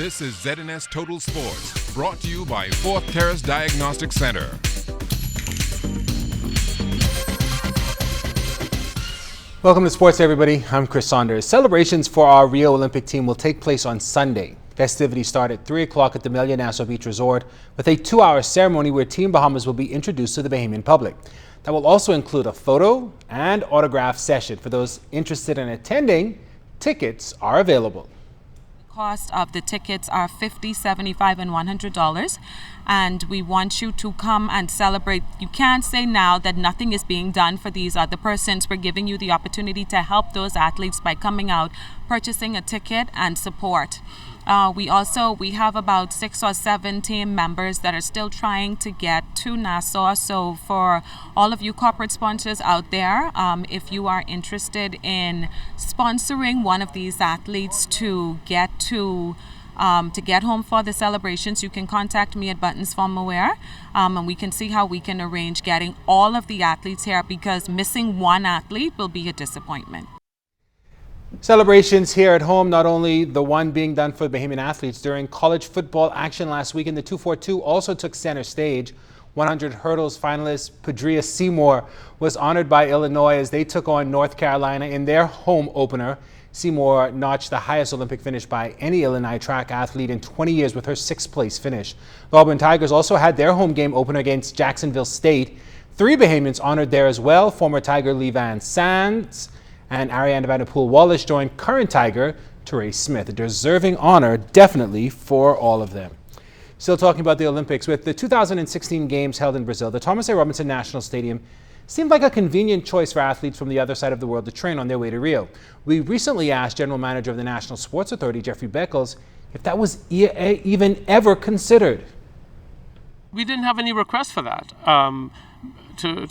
This is ZNS Total Sports, brought to you by Fourth Terrace Diagnostic Center. Welcome to Sports, everybody. I'm Chris Saunders. Celebrations for our Rio Olympic team will take place on Sunday. Festivities start at 3 o'clock at the Melia Nassau Beach Resort with a 2-hour ceremony where Team Bahamas will be introduced to the Bahamian public. That will also include a photo and autograph session. For those interested in attending, tickets are available. Cost of the tickets are $50, $75, and $100, and we want you to come and celebrate. You can't say now that nothing is being done for these other persons. We're giving you the opportunity to help those athletes by coming out, purchasing a ticket, and support. We have about 6 or 7 team members that are still trying to get to Nassau. So for all of you corporate sponsors out there, if you are interested in sponsoring one of these athletes to get home for the celebrations, you can contact me at Buttons from Aware, and we can see how we can arrange getting all of the athletes here, because missing one athlete will be a disappointment. Celebrations here at home, not only the one being done for Bahamian athletes. During college football action last weekend, the 242 also took center stage. 100 hurdles finalist Padria Seymour was honored by Illinois as they took on North Carolina in their home opener. Seymour notched the highest Olympic finish by any Illinois track athlete in 20 years with her 6th place finish. The Auburn Tigers also had their home game opener against Jacksonville State. 3 Bahamians honored there as well. Former Tiger Levan Sands and Ariana Vanderpool-Wallace joined current Tiger Therese Smith. A deserving honor, definitely, for all of them. Still talking about the Olympics, with the 2016 Games held in Brazil, the Thomas A. Robinson National Stadium seemed like a convenient choice for athletes from the other side of the world to train on their way to Rio. We recently asked General Manager of the National Sports Authority, Jeffrey Beckles, if that was even ever considered. We didn't have any requests for that.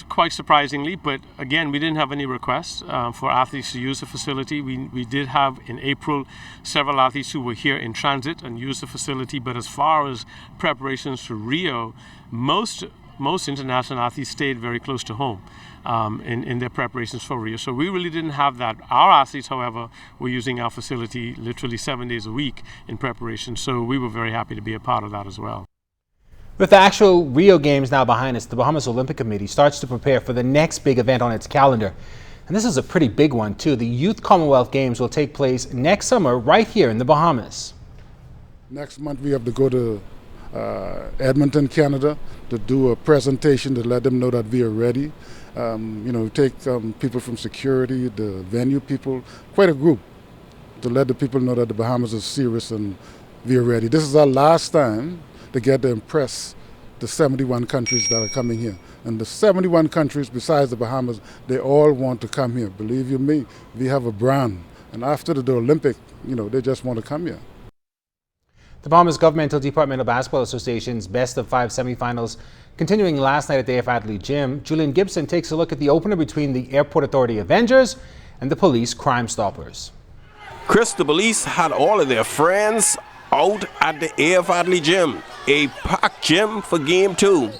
Quite surprisingly, but again, we didn't have any requests for athletes to use the facility. We did have in April several athletes who were here in transit and used the facility, but as far as preparations for Rio, most international athletes stayed very close to home in their preparations for Rio. So we really didn't have that. Our athletes, however, were using our facility literally 7 days a week in preparation, so we were very happy to be a part of that as well. With the actual Rio Games now behind us, the Bahamas Olympic Committee starts to prepare for the next big event on its calendar. And this is a pretty big one, too. The Youth Commonwealth Games will take place next summer right here in the Bahamas. Next month we have to go to Edmonton, Canada, to do a presentation to let them know that we are ready. Take people from security, the venue people, quite a group, to let the people know that the Bahamas is serious and we are ready. This is our last time to get to impress the 71 countries that are coming here. And the 71 countries besides the Bahamas, they all want to come here. Believe you me, we have a brand. And after the Olympic, they just want to come here. The Bahamas Governmental Departmental Basketball Association's best of 5 semifinals continuing last night at the AF Athlete Gym. Julian Gibson takes a look at the opener between the Airport Authority Avengers and the Police Crime Stoppers. Chris, the police had all of their friends out at the AF Athlete Gym, a packed gym for Game 2.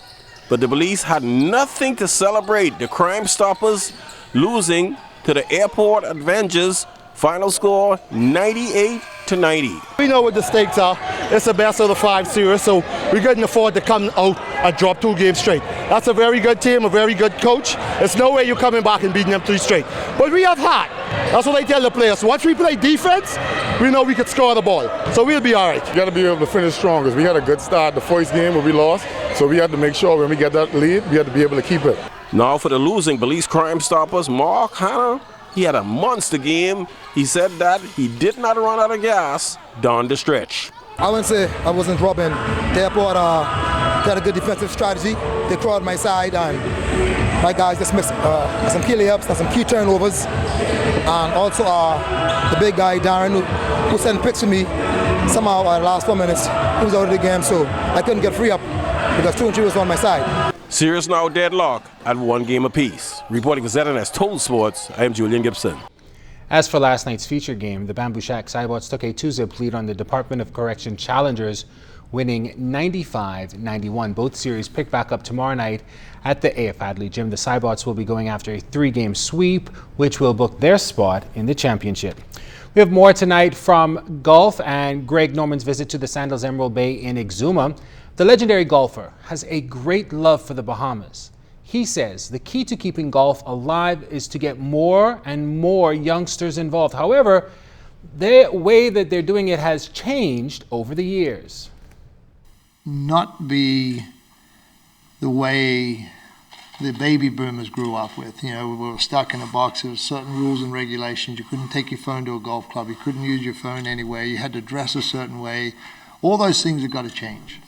But the police had nothing to celebrate the Crime Stoppers losing to the Airport Avengers. Final score 98-90. We know what the stakes are. It's the best of the 5 series, so we couldn't afford to come out and drop 2 games straight. That's a very good team, a very good coach. There's no way you're coming back and beating them 3 straight. But we have heart. That's what I tell the players. Once we play defense, we know we could score the ball. So we'll be all right. You got to be able to finish strong, because we had a good start the first game where we lost. So we had to make sure when we get that lead, we had to be able to keep it. Now for the losing Police Crime Stoppers, Mark Hanna, he had a monster game. He said that he did not run out of gas down the stretch. I wouldn't say I wasn't robbing. The Airport had a good defensive strategy. They crawled my side, and my guys just missed some key layups and some key turnovers. And also the big guy, Darren, who sent picks to me, somehow at the last 4 minutes, he was out of the game, so I couldn't get free up because 2 and 3 was on my side. Series now deadlock at 1 game apiece. Reporting for ZNS Total Sports, I am Julian Gibson. As for last night's feature game, the Bamboo Shack Cybots took a 2-zip lead on the Department of Correction challengers winning 95-91. Both series pick back up tomorrow night at the AF Hadley Gym. The Cybots will be going after a 3-game sweep, which will book their spot in the championship. We have more tonight from golf and Greg Norman's visit to the Sandals Emerald Bay in Exuma. The legendary golfer has a great love for the Bahamas. He says the key to keeping golf alive is to get more and more youngsters involved. However, the way that they're doing it has changed over the years. Not be the way the baby boomers grew up with. You know, we were stuck in a box. There were certain rules and regulations. You couldn't take your phone to a golf club. You couldn't use your phone anywhere. You had to dress a certain way. All those things have got to change.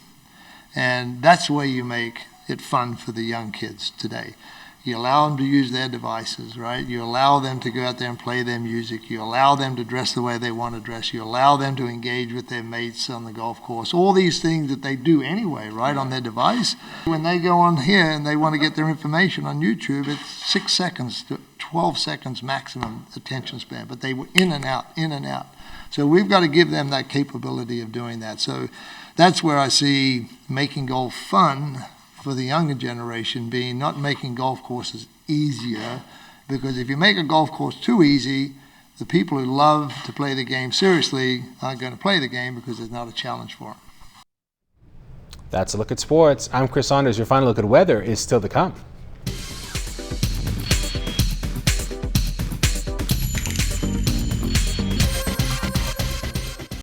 And that's where you make it fun for the young kids today. You allow them to use their devices, right? You allow them to go out there and play their music. You allow them to dress the way they want to dress. You allow them to engage with their mates on the golf course. All these things that they do anyway, right, on their device. When they go on here and they want to get their information on YouTube, it's 6 seconds to 12 seconds maximum attention span. But they were in and out, in and out. So we've got to give them that capability of doing that. So that's where I see making golf fun for the younger generation being not making golf courses easier, because if you make a golf course too easy, the people who love to play the game seriously aren't going to play the game because there's not a challenge for them. That's a look at sports. I'm Chris Saunders. Your final look at weather is still to come.